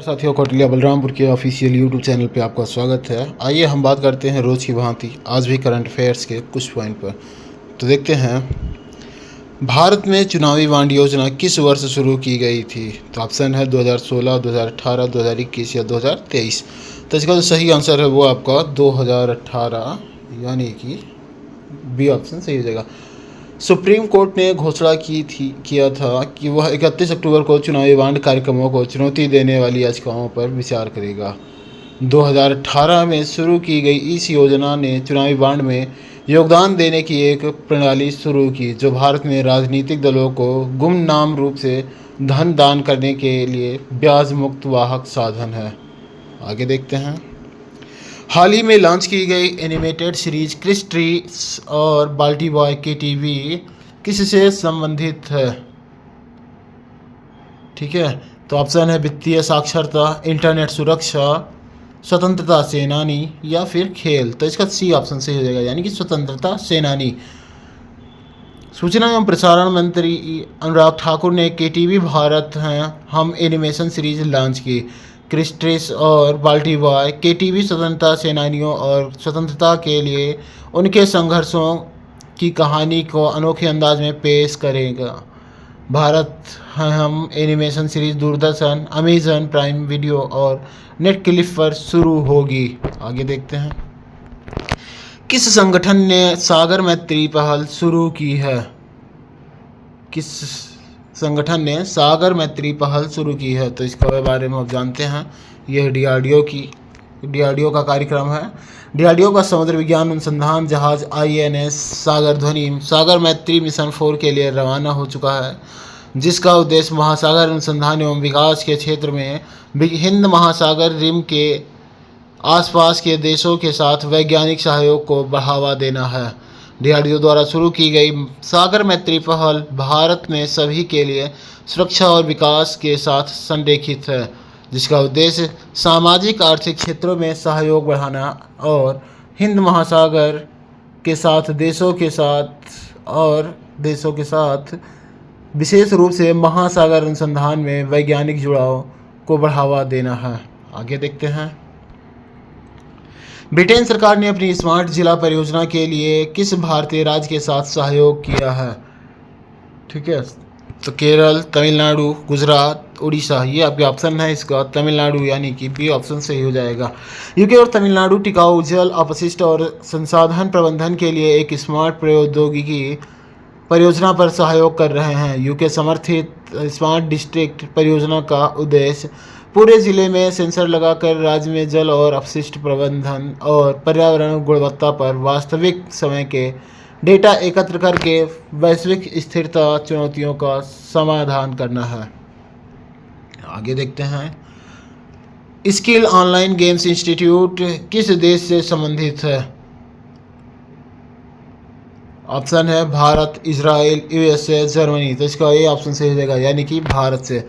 साथियों, कोटलिया बलरामपुर के official YouTube channel पे आपका स्वागत है। आइए हम बात करते हैं रोज़ की भांति आज भी करंट अफेयर्स के कुछ पॉइंट पर। तो देखते हैं, भारत में चुनावी बॉन्ड योजना किस वर्ष शुरू की गई थी? तो ऑप्शन है 2016, 2018, 2021 या 2023। तो इसका जो सही आंसर है वो आपका 2018 यानी कि बी ऑप्शन सही हो जाएगा। सुप्रीम कोर्ट ने घोषणा किया था कि वह 31 अक्टूबर को चुनावी बॉन्ड कार्यक्रमों को चुनौती देने वाली याचिकाओं पर विचार करेगा। 2018 में शुरू की गई इस योजना ने चुनावी बॉन्ड में योगदान देने की एक प्रणाली शुरू की, जो भारत में राजनीतिक दलों को गुमनाम रूप से धन दान करने के लिए ब्याज मुक्त वाहक साधन है। आगे देखते हैं, हाल ही में लॉन्च की गई एनिमेटेड सीरीज क्रिस ट्रीस और बाल्टी बॉय की टीवी किससे संबंधित है? ठीक है, तो ऑप्शन है वित्तीय साक्षरता, इंटरनेट सुरक्षा, स्वतंत्रता सेनानी या फिर खेल। तो इसका सी ऑप्शन सही हो जाएगा, यानी कि स्वतंत्रता सेनानी। सूचना एवं प्रसारण मंत्री अनुराग ठाकुर ने केटीवी भारत हैं हम एनिमेशन सीरीज लॉन्च की। क्रिस ट्रीस और बाल्टी बॉय केटीवी स्वतंत्रता सेनानियों और स्वतंत्रता के लिए उनके संघर्षों की कहानी को अनोखे अंदाज में पेश करेगा। भारत हैं हम animation series Doordarshan, Amazon prime video और नेटफ्लिक्स पर शुरू होगी। आगे देखते हैं, किस संगठन ने सागर मैत्री पहल शुरू की है? किस संगठन ने सागर मैत्री पहल शुरू की है? तो इसके बारे में आप जानते हैं, यह डीआरडीओ का कार्यक्रम है। डीआरडीओ का समुद्र विज्ञान अनुसंधान जहाज आईएनएस सागर ध्वनि सागर मैत्री मिशन 4 के लिए रवाना हो चुका है, जिसका उद्देश्य महासागर अनुसंधान एवं विकास के क्षेत्र में हिंद महासागर रिम के आसपास के देशों के साथ वैज्ञानिक सहयोग को बढ़ावा देना है। डीआरडीओ द्वारा शुरू की गई सागर मैत्री पहल भारत में सभी के लिए सुरक्षा और विकास के साथ संरेखित है, जिसका उद्देश्य सामाजिक आर्थिक क्षेत्रों में सहयोग बढ़ाना और हिंद महासागर के साथ देशों के साथ विशेष रूप से महासागर अनुसंधान में वैज्ञानिक जुड़ाव को बढ़ावा देना है। आगे देखते हैं, ब्रिटेन सरकार ने अपनी स्मार्ट जिला परियोजना के लिए किस भारतीय राज्य के साथ सहयोग किया है? ठीक है, तो केरल, तमिलनाडु, गुजरात, उड़ीसा, ये आपके ऑप्शन है। इसका तमिलनाडु यानी कि बी ऑप्शन सही हो जाएगा। यूके और तमिलनाडु टिकाऊ जल अपशिष्ट और संसाधन प्रबंधन के लिए एक स्मार्ट प्रौद्योगिकी परियोजना पर सहयोग कर रहे हैं। यूके समर्थित स्मार्ट डिस्ट्रिक्ट परियोजना का उद्देश्य पूरे जिले में सेंसर लगाकर राज्य में जल और अपशिष्ट प्रबंधन और पर्यावरण गुणवत्ता पर वास्तविक समय के डेटा एकत्र करके वैश्विक स्थिरता चुनौतियों का समाधान करना है। आगे देखते हैं, स्किल ऑनलाइन गेम्स इंस्टीट्यूट किस देश से संबंधित है? ऑप्शन है भारत, इजराइल, यूएसए, जर्मनी। तो इसका ये ऑप्शन सही हो जाएगा, यानी कि भारत से।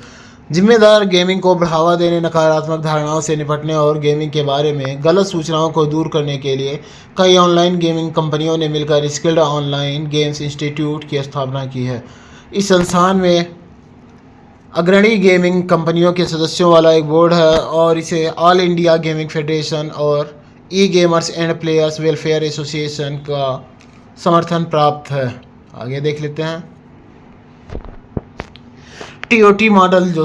जिम्मेदार गेमिंग को बढ़ावा देने, नकारात्मक धारणाओं से निपटने और गेमिंग के बारे में गलत सूचनाओं को दूर करने के लिए कई ऑनलाइन गेमिंग कंपनियों ने मिलकर स्किल्ड ऑनलाइन गेम्स इंस्टीट्यूट की स्थापना की है। इस संस्थान में अग्रणी गेमिंग कंपनियों के सदस्यों वाला एक बोर्ड है और इसे ऑल इंडिया गेमिंग फेडरेशन और e gamers and players welfare association का समर्थन प्राप्त है। आगे देख लेते हैं, टीओटी मॉडल जो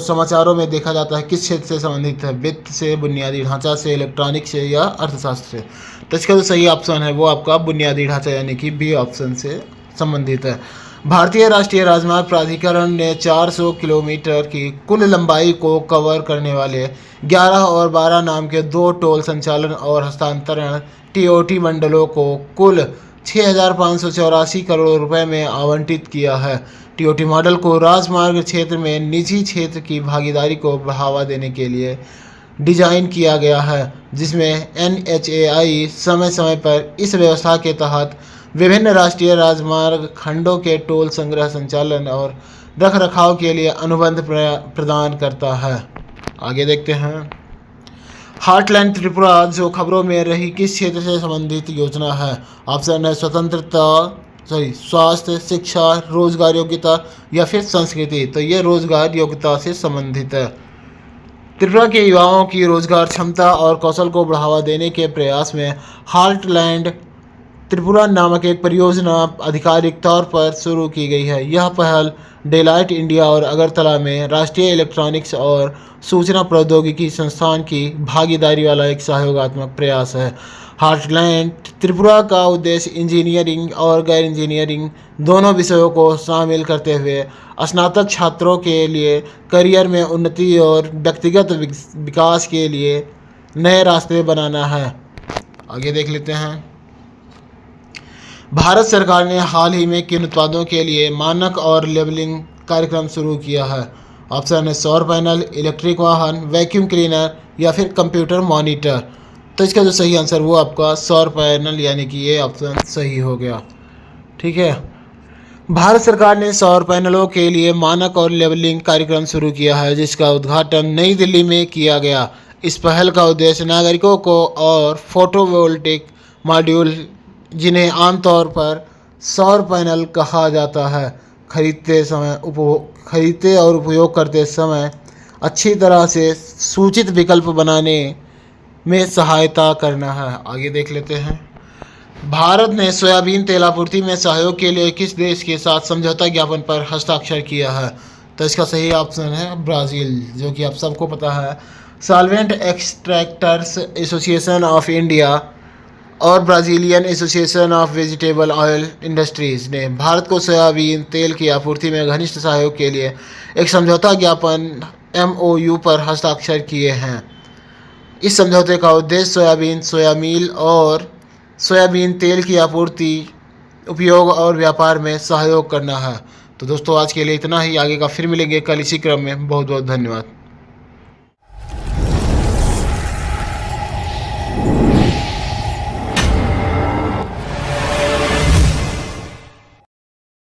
समाचारों में देखा जाता है किस क्षेत्र से संबंधित है? वित्त से, बुनियादी ढांचा से, इलेक्ट्रॉनिक से या अर्थशास्त्र से? तो इसका जो सही ऑप्शन है वो आपका बुनियादी ढांचा यानी कि बी ऑप्शन से संबंधित है। भारतीय राष्ट्रीय राजमार्ग प्राधिकरण ने 400 किलोमीटर की कुल लंबाई को कवर करने वाले 11 और 12 नाम के 2 टोल संचालन और हस्तांतरण टीओटी मंडलों को कुल 6,584 करोड़ रुपए में आवंटित किया है। टीओटी मॉडल को राजमार्ग क्षेत्र में निजी क्षेत्र की भागीदारी को बढ़ावा देने के लिए डिजाइन किया गया है, जिसमें एनएचएआई समय समय पर इस व्यवस्था के तहत विभिन्न राष्ट्रीय राजमार्ग खंडों के टोल संग्रह, संचालन और रखरखाव के लिए अनुबंध प्रदान करता है। आगे देखते हैं, हार्टलैंड त्रिपुरा जो खबरों में रही किस क्षेत्र से संबंधित योजना है? ऑप्शन है स्वतंत्रता स्वास्थ्य, शिक्षा, रोजगार योग्यता या फिर संस्कृति। तो ये रोजगार योग्यता से संबंधित है। त्रिपुरा के युवाओं की रोजगार क्षमता और कौशल को बढ़ावा देने के प्रयास में हार्टलैंड त्रिपुरा नामक एक परियोजना आधिकारिक तौर पर शुरू की गई है। यह पहल डेलाइट इंडिया और अगरतला में राष्ट्रीय इलेक्ट्रॉनिक्स और सूचना प्रौद्योगिकी संस्थान की भागीदारी वाला एक सहयोगात्मक प्रयास है। हार्टलैंड त्रिपुरा का उद्देश्य इंजीनियरिंग और गैर इंजीनियरिंग दोनों विषयों को शामिल करते हुए स्नातक छात्रों के लिए करियर में उन्नति और व्यक्तिगत विकास के लिए नए रास्ते बनाना है। आगे देख लेते हैं। भारत सरकार ने हाल ही में किन उत्पादों के लिए मानक और लेबलिंग कार्यक्रम शुरू किया है? ऑप्शन है सौर पैनल, इलेक्ट्रिक वाहन, वैक्यूम क्लीनर या फिर कंप्यूटर मॉनिटर। तो इसका जो सही आंसर वो आपका सौर पैनल, यानी कि ये ऑप्शन सही हो गया। ठीक है, भारत सरकार ने सौर पैनलों के लिए मानक और लेबलिंग कार्यक्रम शुरू किया है, जिसका उद्घाटन नई दिल्ली में किया गया। इस पहल का उद्देश्य नागरिकों को और फोटोवोल्टिक मॉड्यूल, जिन्हें आमतौर पर सौर पैनल कहा जाता है, खरीदते और उपयोग करते समय अच्छी तरह से सूचित विकल्प बनाने में सहायता करना है। आगे देख लेते हैं। भारत ने सोयाबीन तेल आपूर्ति में सहयोग के लिए किस देश के साथ समझौता ज्ञापन पर हस्ताक्षर किया है? तो इसका सही ऑप्शन है ब्राज़ील, जो कि आप सबको पता है। Solvent extractors association of India और Brazilian association of vegetable oil industries ने भारत को सोयाबीन तेल की आपूर्ति में घनिष्ठ सहयोग के लिए एक समझौता ज्ञापन MOU पर हस्ताक्षर किए हैं। इस समझौते का उद्देश्य सोयाबीन, सोया मील और सोयाबीन तेल की आपूर्ति, उपयोग और व्यापार में सहयोग करना है। तो दोस्तों, आज के लिए इतना ही। आगे का फिर मिलेंगे कल इसी क्रम में। बहुत बहुत धन्यवाद।